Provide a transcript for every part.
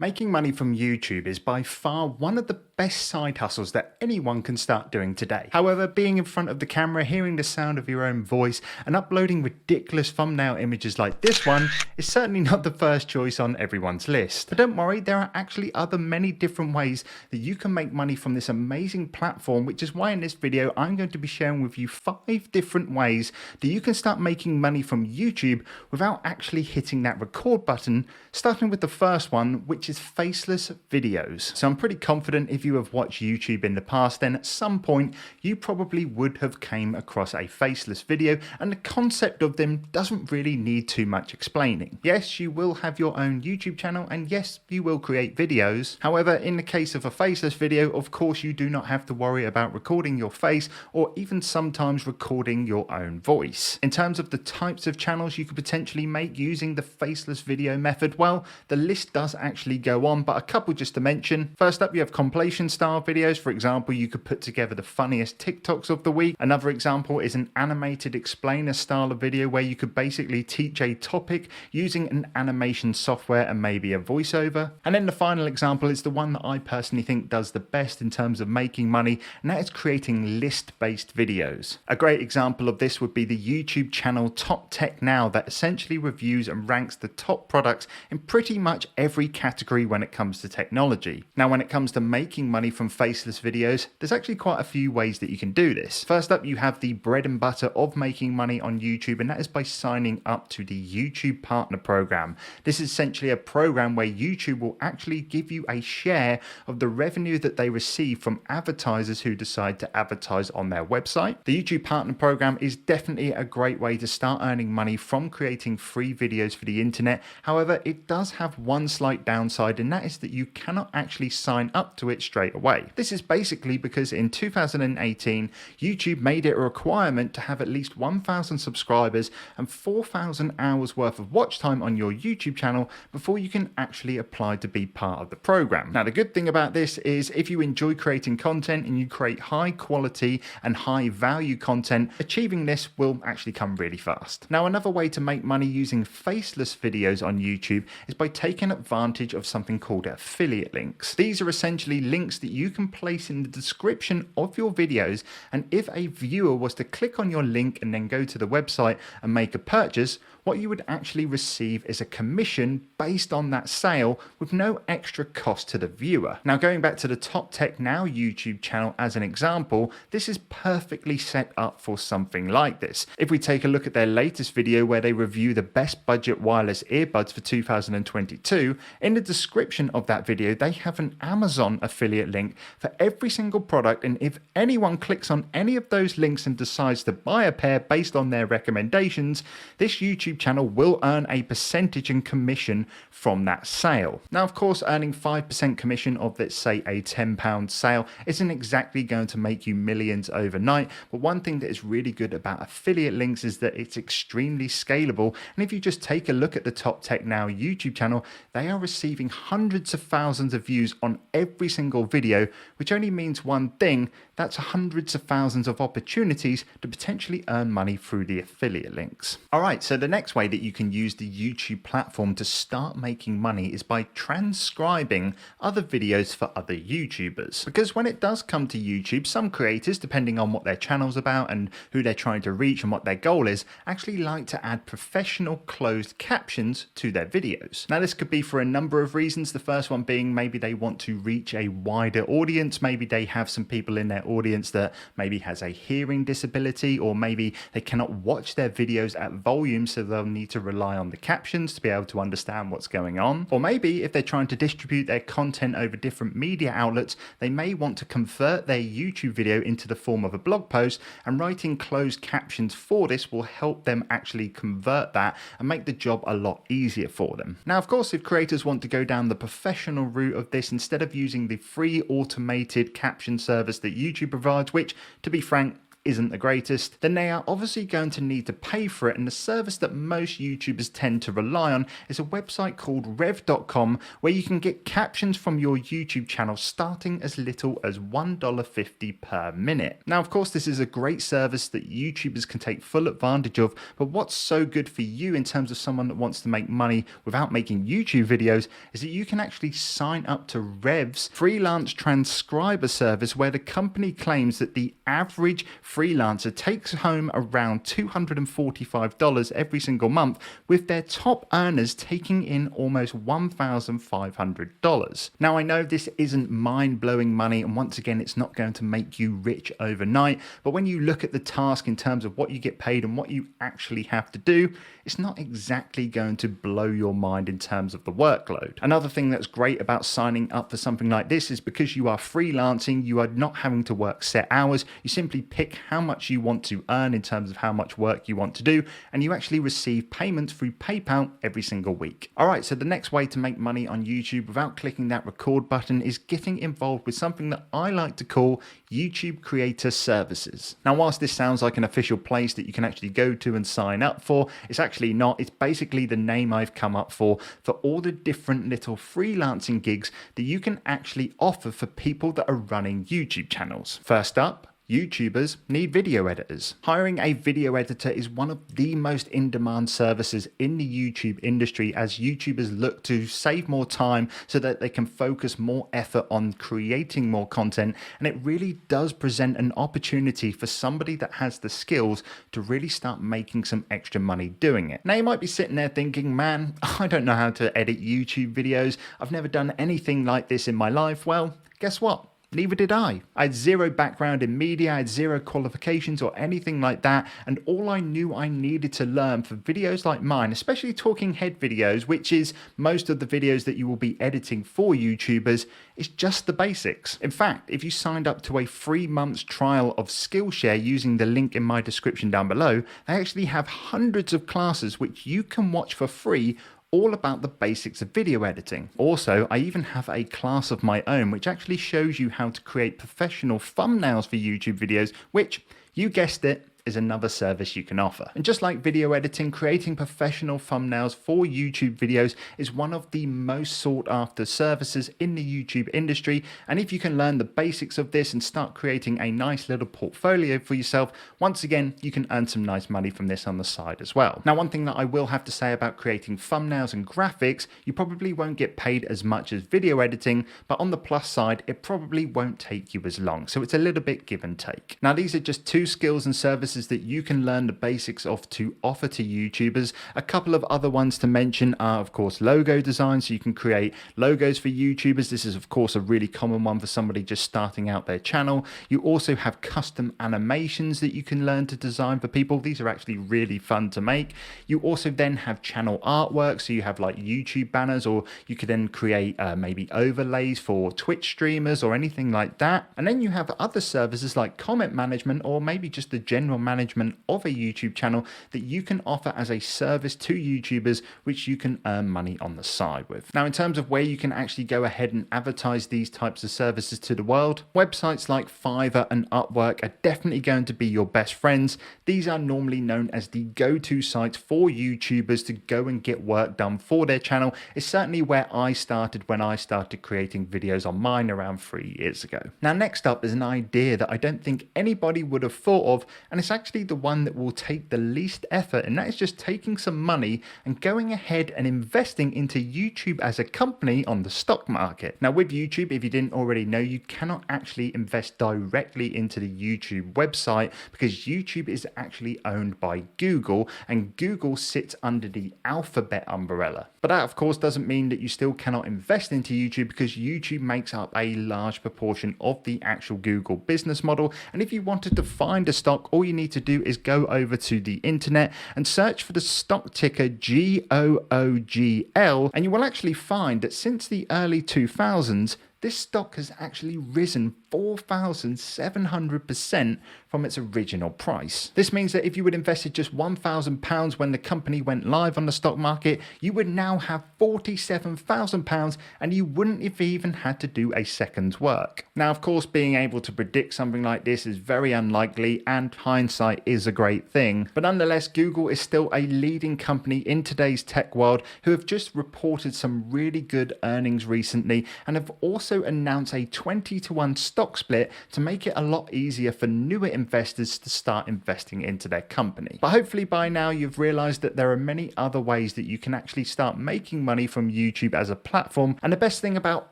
Making money from YouTube is by far one of the best side hustles that anyone can start doing today. However, being in front of the camera, hearing the sound of your own voice, and uploading ridiculous thumbnail images like this one is certainly not the first choice on everyone's list. But don't worry, there are actually many different ways that you can make money from this amazing platform, which is why in this video I'm going to be sharing with you 5 different ways that you can start making money from YouTube without actually hitting that record button, starting with the first one, which is faceless videos. So I'm pretty confident if you have watched YouTube in the past, then at some point you probably would have came across a faceless video, and the concept of them doesn't really need too much explaining. Yes, you will have your own YouTube channel, and yes, you will create videos. However, in the case of a faceless video, of course you do not have to worry about recording your face or even sometimes recording your own voice. In terms of the types of channels you could potentially make using the faceless video method, well, the list does actually go on, but a couple just to mention. First up, you have compilation style videos. For example, you could put together the funniest TikToks of the week. Another example is an animated explainer style of video where you could basically teach a topic using an animation software and maybe a voiceover. And then the final example is the one that I personally think does the best in terms of making money, and that is creating list-based videos. A great example of this would be the YouTube channel Top Tech Now, that essentially reviews and ranks the top products in pretty much every category when it comes to technology. Now, when it comes to making money from faceless videos, there's actually quite a few ways that you can do this. First up, you have the bread and butter of making money on YouTube, and that is by signing up to the YouTube Partner Program. This is essentially a program where YouTube will actually give you a share of the revenue that they receive from advertisers who decide to advertise on their website. The YouTube Partner Program is definitely a great way to start earning money from creating free videos for the internet. However, it does have one slight downside, and that is that you cannot actually sign up to it straight away. This is basically because in 2018, YouTube made it a requirement to have at least 1,000 subscribers and 4,000 hours worth of watch time on your YouTube channel before you can actually apply to be part of the program. Now, the good thing about this is if you enjoy creating content and you create high quality and high value content, achieving this will actually come really fast. Now, another way to make money using faceless videos on YouTube is by taking advantage of something called affiliate links. These are essentially links that you can place in the description of your videos, and if a viewer was to click on your link and then go to the website and make a purchase, what you would actually receive is a commission based on that sale with no extra cost to the viewer. Now, going back to the Top Tech Now YouTube channel as an example, this is perfectly set up for something like this. If we take a look at their latest video where they review the best budget wireless earbuds for 2022, in the description of that video, they have an Amazon affiliate link for every single product, and if anyone clicks on any of those links and decides to buy a pair based on their recommendations, this YouTube channel will earn a percentage and commission from that sale. Now, of course, earning 5% commission of, let's say, a £10 sale isn't exactly going to make you millions overnight, but one thing that is really good about affiliate links is that it's extremely scalable. And if you just take a look at the Top Tech Now YouTube channel, they are receiving hundreds of thousands of views on every single video, which only means one thing: that's hundreds of thousands of opportunities to potentially earn money through the affiliate links. All right, so the next way that you can use the YouTube platform to start making money is by transcribing other videos for other YouTubers. Because when it does come to YouTube, some creators, depending on what their channel's about and who they're trying to reach and what their goal is, actually like to add professional closed captions to their videos. Now, this could be for a number of reasons. The first one being maybe they want to reach a wider audience. Maybe they have some people in their audience that maybe has a hearing disability, or maybe they cannot watch their videos at volume, so they'll need to rely on the captions to be able to understand what's going on. Or maybe if they're trying to distribute their content over different media outlets, they may want to convert their YouTube video into the form of a blog post, and writing closed captions for this will help them actually convert that and make the job a lot easier for them. Now, of course, if creators want to go down the professional route of this instead of using the free automated caption service that YouTube provides, which, to be frank, isn't the greatest, then they are obviously going to need to pay for it, and the service that most YouTubers tend to rely on is a website called rev.com, where you can get captions from your YouTube channel starting as little as $1.50 per minute. Now, of course, this is a great service that YouTubers can take full advantage of, but what's so good for you in terms of someone that wants to make money without making YouTube videos is that you can actually sign up to Rev's freelance transcriber service, where the company claims that the average freelancer takes home around $245 every single month, with their top earners taking in almost $1,500. Now, I know this isn't mind-blowing money, and once again, it's not going to make you rich overnight, but when you look at the task in terms of what you get paid and what you actually have to do, it's not exactly going to blow your mind in terms of the workload. Another thing that's great about signing up for something like this is because you are freelancing, you are not having to work set hours. You simply pick how much you want to earn in terms of how much work you want to do, and you actually receive payments through PayPal every single week. All right, so the next way to make money on YouTube without clicking that record button is getting involved with something that I like to call YouTube Creator Services. Now, whilst this sounds like an official place that you can actually go to and sign up for, it's actually not. It's basically the name I've come up for all the different little freelancing gigs that you can actually offer for people that are running YouTube channels. First up, YouTubers need video editors. Hiring a video editor is one of the most in-demand services in the YouTube industry, as YouTubers look to save more time so that they can focus more effort on creating more content, and it really does present an opportunity for somebody that has the skills to really start making some extra money doing it. Now, you might be sitting there thinking, man, I don't know how to edit YouTube videos. I've never done anything like this in my life. Well, guess what? Neither did I. I had zero background in media, I had zero qualifications or anything like that, and all I knew I needed to learn for videos like mine, especially talking head videos, which is most of the videos that you will be editing for YouTubers, is just the basics. In fact, if you signed up to a 3-month trial of Skillshare using the link in my description down below, they actually have hundreds of classes which you can watch for free, all about the basics of video editing. Also, I even have a class of my own which actually shows you how to create professional thumbnails for YouTube videos, which, you guessed it, is another service you can offer. And just like video editing, creating professional thumbnails for YouTube videos is one of the most sought after services in the YouTube industry. And if you can learn the basics of this and start creating a nice little portfolio for yourself, once again, you can earn some nice money from this on the side as well. Now, one thing that I will have to say about creating thumbnails and graphics, you probably won't get paid as much as video editing, but on the plus side, it probably won't take you as long. So it's a little bit give and take. Now, these are just 2 skills and services that you can learn the basics of to offer to YouTubers. A couple of other ones to mention are, of course, logo design, so you can create logos for YouTubers. This is, of course, a really common one for somebody just starting out their channel. You also have custom animations that you can learn to design for people. These are actually really fun to make. You also then have channel artwork, so you have like YouTube banners, or you could then create maybe overlays for Twitch streamers or anything like that. And then you have other services like comment management, or maybe just the general management of a YouTube channel that you can offer as a service to YouTubers, which you can earn money on the side with. Now, in terms of where you can actually go ahead and advertise these types of services to the world, websites like Fiverr and Upwork are definitely going to be your best friends. These are normally known as the go-to sites for YouTubers to go and get work done for their channel. It's certainly where I started when I started creating videos on mine around 3 years ago. Now, next up is an idea that I don't think anybody would have thought of, and it's actually the one that will take the least effort, and that is just taking some money and going ahead and investing into YouTube as a company on the stock market. Now, with YouTube, if you didn't already know, you cannot actually invest directly into the YouTube website because YouTube is actually owned by Google, and Google sits under the Alphabet umbrella. But that, of course, doesn't mean that you still cannot invest into YouTube, because YouTube makes up a large proportion of the actual Google business model. And if you wanted to find a stock, all you need to do is go over to the internet and search for the stock ticker GOOGL, and you will actually find that since the early 2000s, this stock has actually risen 4,700% from its original price. This means that if you had invested just £1,000 when the company went live on the stock market, you would now have £47,000 and you wouldn't have even had to do a second's work. Now, of course, being able to predict something like this is very unlikely, and hindsight is a great thing. But nonetheless, Google is still a leading company in today's tech world who have just reported some really good earnings recently and have also announced a 20-to-1 stock split to make it a lot easier for newer investors to start investing into their company. But hopefully by now you've realized that there are many other ways that you can actually start making money from YouTube as a platform. And the best thing about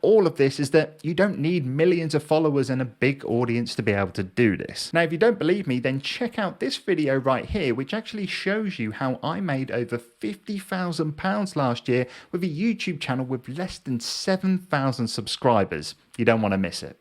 all of this is that you don't need millions of followers and a big audience to be able to do this. Now, if you don't believe me, then check out this video right here, which actually shows you how I made over £50,000 last year with a YouTube channel with less than 7,000 subscribers. You don't want to miss it.